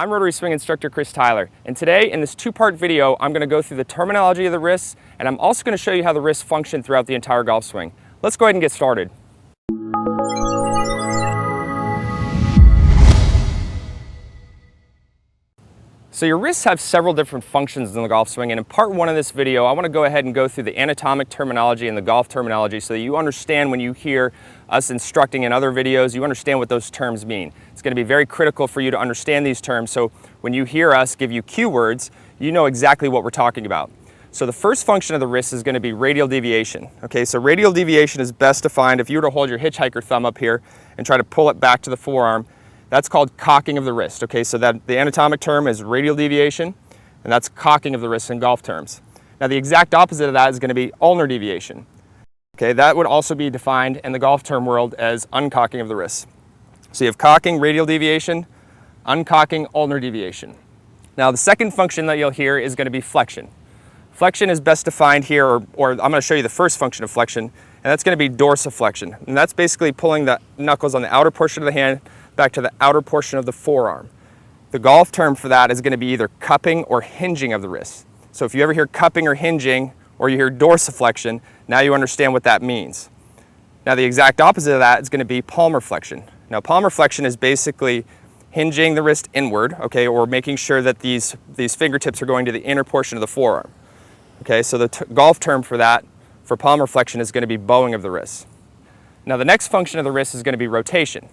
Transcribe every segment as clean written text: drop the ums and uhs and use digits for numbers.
I'm Rotary Swing instructor Chris Tyler, and today in this two-part video I'm going to go through the terminology of the wrists, and I'm also going to show you how the wrists function throughout the entire golf swing. Let's go ahead and get started. So your wrists have several different functions in the golf swing, and in part one of this video I want to go ahead and go through the anatomic terminology and the golf terminology so that you understand when you hear us instructing in other videos, you understand what those terms mean. It's going to be very critical for you to understand these terms, so when you hear us give you cue words, you know exactly what we're talking about. So the first function of the wrist is going to be radial deviation. Okay, so radial deviation is best defined if you were to hold your hitchhiker thumb up here and try to pull it back to the forearm. That's called cocking of the wrist. Okay, so that the anatomic term is radial deviation, and that's cocking of the wrist in golf terms. Now the exact opposite of that is going to be ulnar deviation. Okay, that would also be defined in the golf term world as uncocking of the wrist. So you have cocking, radial deviation, uncocking, ulnar deviation. Now the second function that you'll hear is going to be flexion. Flexion is best defined here, or I'm going to show you the first function of flexion, and that's going to be dorsiflexion. And that's basically pulling the knuckles on the outer portion of the hand back to the outer portion of the forearm. The golf term for that is going to be either cupping or hinging of the wrist. So if you ever hear cupping or hinging, or you hear dorsiflexion, now you understand what that means. Now the exact opposite of that is going to be palmar flexion. Now palmar flexion is basically hinging the wrist inward, okay, or making sure that these fingertips are going to the inner portion of the forearm. Okay, so the golf term for that, for palmar flexion, is going to be bowing of the wrist. Now the next function of the wrist is going to be rotation.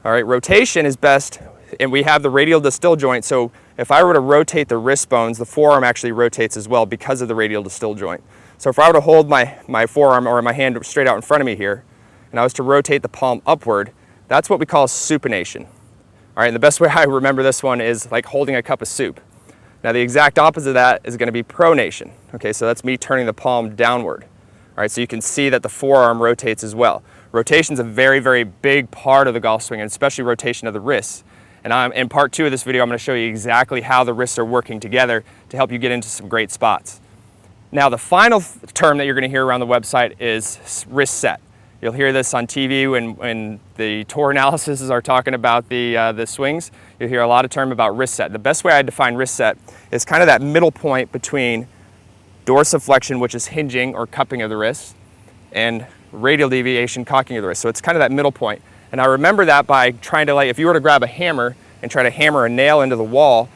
All right, rotation is best, and we have the radial distill joint, so if I were to rotate the wrist bones, the forearm actually rotates as well because of the radial distill joint. So if I were to hold my forearm or my hand straight out in front of me here, and I was to rotate the palm upward, that's what we call supination. All right, and the best way I remember this one is like holding a cup of soup. Now the exact opposite of that is going to be pronation. Okay, so that's me turning the palm downward. All right, so you can see that the forearm rotates as well. Rotation is a very, very big part of the golf swing, and especially rotation of the wrists. And in part two of this video, I'm going to show you exactly how the wrists are working together to help you get into some great spots. Now, the final term that you're going to hear around the website is wrist set. You'll hear this on TV when the tour analyses are talking about the swings. You'll hear a lot of term about wrist set. The best way I define wrist set is kind of that middle point between dorsiflexion, which is hinging or cupping of the wrist, and radial deviation, cocking of the wrist. So it's kind of that middle point. And I remember that by trying to, like, if you were to grab a hammer and try to hammer a nail into the wall,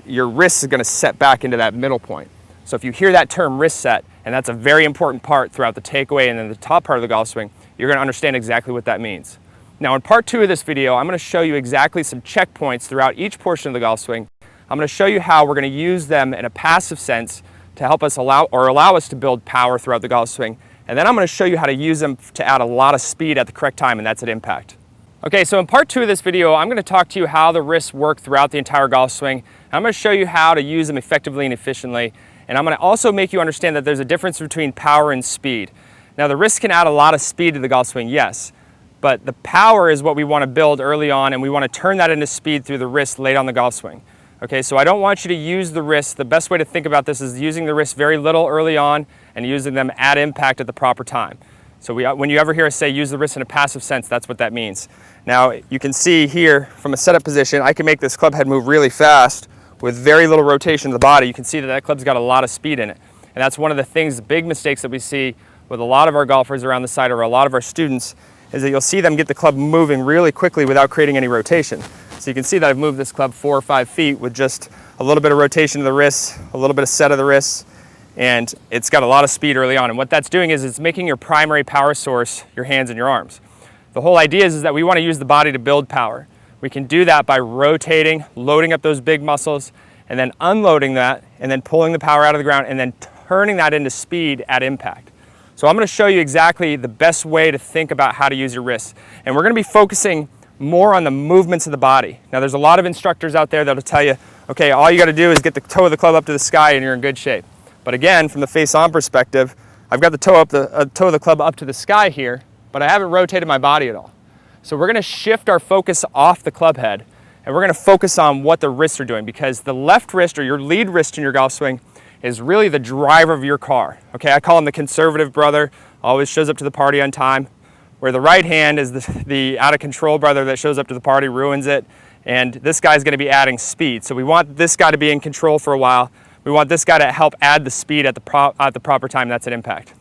your wrist is going to set back into that middle point. So if you hear that term wrist set, and that's a very important part throughout the takeaway and then the top part of the golf swing, you're going to understand exactly what that means. Now in part two of this video, I'm going to show you exactly some checkpoints throughout each portion of the golf swing. I'm going to show you how we're going to use them in a passive sense to help us allow us to build power throughout the golf swing. And then I'm going to show you how to use them to add a lot of speed at the correct time, and that's at impact. Okay, so in part two of this video, I'm going to talk to you how the wrists work throughout the entire golf swing. I'm going to show you how to use them effectively and efficiently. And I'm going to also make you understand that there's a difference between power and speed. Now the wrists can add a lot of speed to the golf swing, yes. But the power is what we want to build early on, and we want to turn that into speed through the wrist late on the golf swing. Okay, so I don't want you to use the wrist. The best way to think about this is using the wrist very little early on and using them at impact at the proper time. So when you ever hear us say use the wrist in a passive sense, that's what that means. Now you can see here from a setup position, I can make this club head move really fast with very little rotation of the body. You can see that that club's got a lot of speed in it. And that's one of the things, the big mistakes that we see with a lot of our golfers around the site or a lot of our students is that you'll see them get the club moving really quickly without creating any rotation. So you can see that I've moved this club 4 or 5 feet with just a little bit of rotation of the wrists, a little bit of set of the wrists, and it's got a lot of speed early on. And what that's doing is it's making your primary power source your hands and your arms. The whole idea is that we want to use the body to build power. We can do that by rotating, loading up those big muscles, and then unloading that, and then pulling the power out of the ground, and then turning that into speed at impact. So I'm going to show you exactly the best way to think about how to use your wrists. And we're going to be focusing more on the movements of the body. Now there's a lot of instructors out there that'll tell you, okay, all you got to do is get the toe of the club up to the sky and you're in good shape. But again, from the face-on perspective, I've got the toe of the club up to the sky here, but I haven't rotated my body at all. So we're going to shift our focus off the club head, and we're going to focus on what the wrists are doing, because the left wrist, or your lead wrist in your golf swing, is really the driver of your car. Okay, I call him the conservative brother, always shows up to the party on time, where the right hand is the out of control brother that shows up to the party, ruins it, and this guy's going to be adding speed. So we want this guy to be in control for a while. We want this guy to help add the speed at the proper time that's at impact.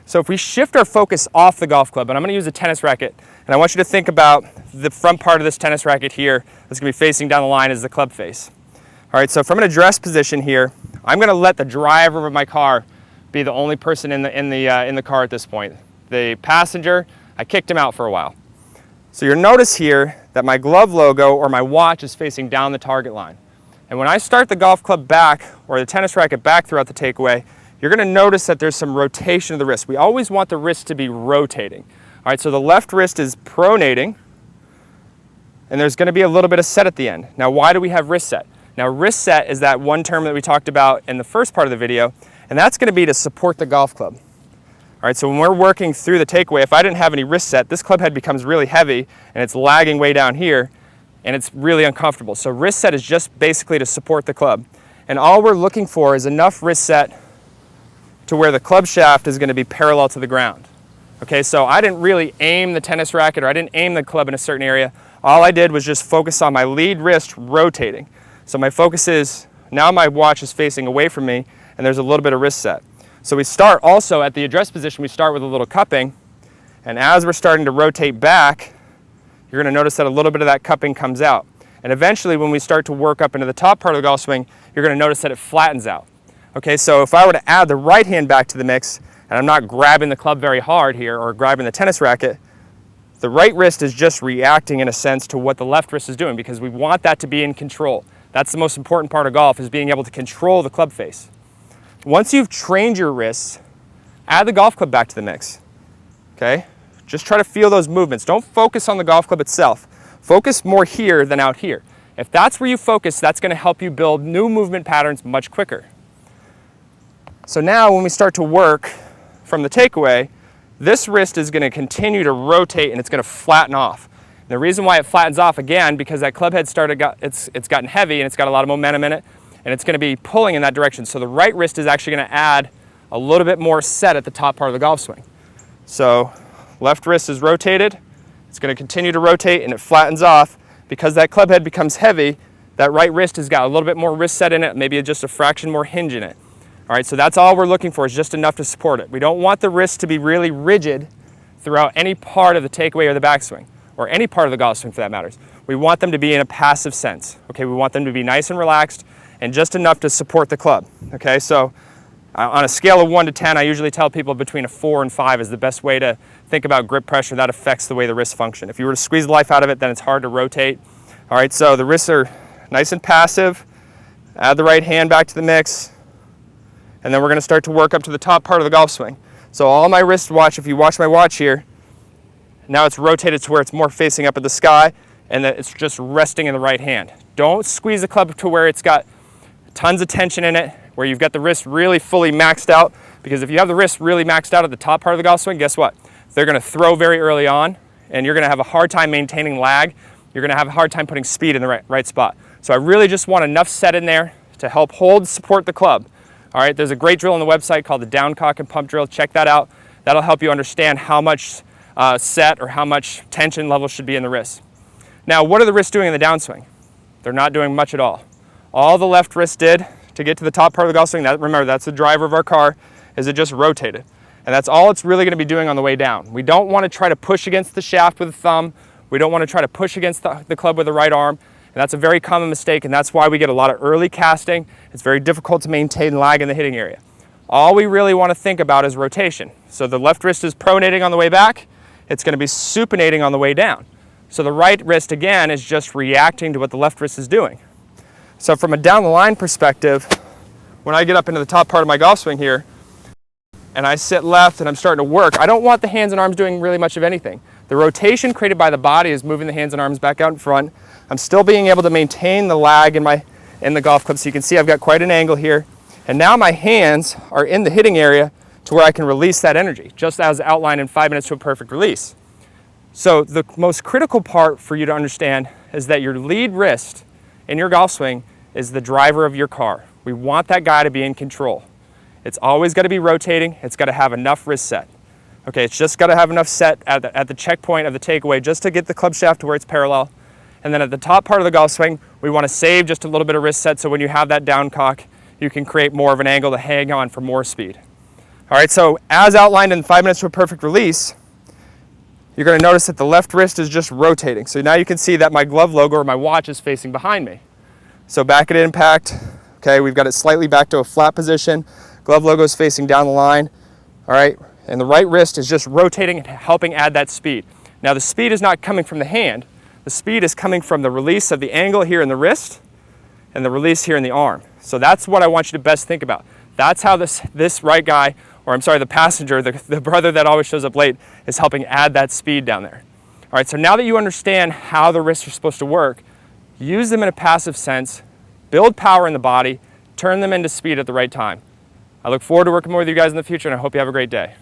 So if we shift our focus off the golf club, and I'm going to use a tennis racket, and I want you to think about the front part of this tennis racket here that's going to be facing down the line as the club face. All right, so from an address position here, I'm going to let the driver of my car be the only person in the car at this point. The passenger, I kicked him out for a while. So you'll notice here that my glove logo or my watch is facing down the target line. And when I start the golf club back or the tennis racket back throughout the takeaway, you're going to notice that there's some rotation of the wrist. We always want the wrist to be rotating. All right, so the left wrist is pronating, and there's going to be a little bit of set at the end. Now, why do we have wrist set? Now, wrist set is that one term that we talked about in the first part of the video, and that's going to be to support the golf club. All right, so when we're working through the takeaway, if I didn't have any wrist set, this club head becomes really heavy, and it's lagging way down here, and it's really uncomfortable. So wrist set is just basically to support the club. And all we're looking for is enough wrist set to where the club shaft is going to be parallel to the ground. Okay, so I didn't really aim the tennis racket or I didn't aim the club in a certain area. All I did was just focus on my lead wrist rotating. So my focus is, now my watch is facing away from me and there's a little bit of wrist set. So we start also at the address position, we start with a little cupping, and as we're starting to rotate back, you're going to notice that a little bit of that cupping comes out. And eventually when we start to work up into the top part of the golf swing, you're going to notice that it flattens out. Okay, so if I were to add the right hand back to the mix, and I'm not grabbing the club very hard here or grabbing the tennis racket, the right wrist is just reacting in a sense to what the left wrist is doing because we want that to be in control. That's the most important part of golf, is being able to control the club face. Once you've trained your wrists, add the golf club back to the mix. Okay? Just try to feel those movements. Don't focus on the golf club itself. Focus more here than out here. If that's where you focus, that's going to help you build new movement patterns much quicker. So now when we start to work from the takeaway, this wrist is going to continue to rotate and it's going to flatten off. And the reason why it flattens off, again, because that club head it's gotten heavy and it's got a lot of momentum in it, and it's going to be pulling in that direction. So the right wrist is actually going to add a little bit more set at the top part of the golf swing. So left wrist is rotated, it's going to continue to rotate and it flattens off. Because that club head becomes heavy, that right wrist has got a little bit more wrist set in it, maybe just a fraction more hinge in it. All right, so that's all we're looking for, is just enough to support it. We don't want the wrist to be really rigid throughout any part of the takeaway or the backswing, or any part of the golf swing for that matters. We want them to be in a passive sense. Okay, we want them to be nice and relaxed and just enough to support the club. Okay, so on a scale of 1 to 10, I usually tell people between a 4 and 5 is the best way to think about grip pressure. That affects the way the wrists function. If you were to squeeze the life out of it, then it's hard to rotate. All right, so the wrists are nice and passive. Add the right hand back to the mix. And then we're going to start to work up to the top part of the golf swing. So all my wrist watch, if you watch my watch here, now it's rotated to where it's more facing up at the sky and that it's just resting in the right hand. Don't squeeze the club to where it's got tons of tension in it, where you've got the wrist really fully maxed out, because if you have the wrist really maxed out at the top part of the golf swing, guess what? They're going to throw very early on and you're going to have a hard time maintaining lag. You're going to have a hard time putting speed in the right spot. So I really just want enough set in there to help hold and support the club. All right, there's a great drill on the website called the down cock and pump drill. Check that out. That'll help you understand how much set or how much tension level should be in the wrist. Now, what are the wrists doing in the downswing? They're not doing much at all. All the left wrist did to get to the top part of the golf swing, remember, that's the driver of our car, is it just rotated. And that's all it's really going to be doing on the way down. We don't want to try to push against the shaft with the thumb. We don't want to try to push against the club with the right arm. And that's a very common mistake, and that's why we get a lot of early casting. It's very difficult to maintain lag in the hitting area. All we really want to think about is rotation. So the left wrist is pronating on the way back. It's going to be supinating on the way down. So the right wrist, again, is just reacting to what the left wrist is doing. So from a down the line perspective, when I get up into the top part of my golf swing here, and I sit left and I'm starting to work, I don't want the hands and arms doing really much of anything. The rotation created by the body is moving the hands and arms back out in front. I'm still being able to maintain the lag in the golf club. So you can see I've got quite an angle here. And now my hands are in the hitting area to where I can release that energy, just as outlined in 5 minutes to a perfect release. So the most critical part for you to understand is that your lead wrist in your golf swing is the driver of your car. We want that guy to be in control. It's always got to be rotating. It's got to have enough wrist set. Okay, it's just got to have enough set at the checkpoint of the takeaway just to get the club shaft to where it's parallel. And then at the top part of the golf swing, we want to save just a little bit of wrist set so when you have that down cock, you can create more of an angle to hang on for more speed. All right, so as outlined in 5 minutes to a perfect release, you're going to notice that the left wrist is just rotating. So now you can see that my glove logo or my watch is facing behind me. So back at impact, okay, we've got it slightly back to a flat position. Glove logo is facing down the line. All right, and the right wrist is just rotating and helping add that speed. Now the speed is not coming from the hand. The speed is coming from the release of the angle here in the wrist and the release here in the arm. So that's what I want you to best think about. That's how this right guy, or I'm sorry, the passenger, the brother that always shows up late, is helping add that speed down there. All right, so now that you understand how the wrists are supposed to work, use them in a passive sense, build power in the body, turn them into speed at the right time. I look forward to working more with you guys in the future, and I hope you have a great day.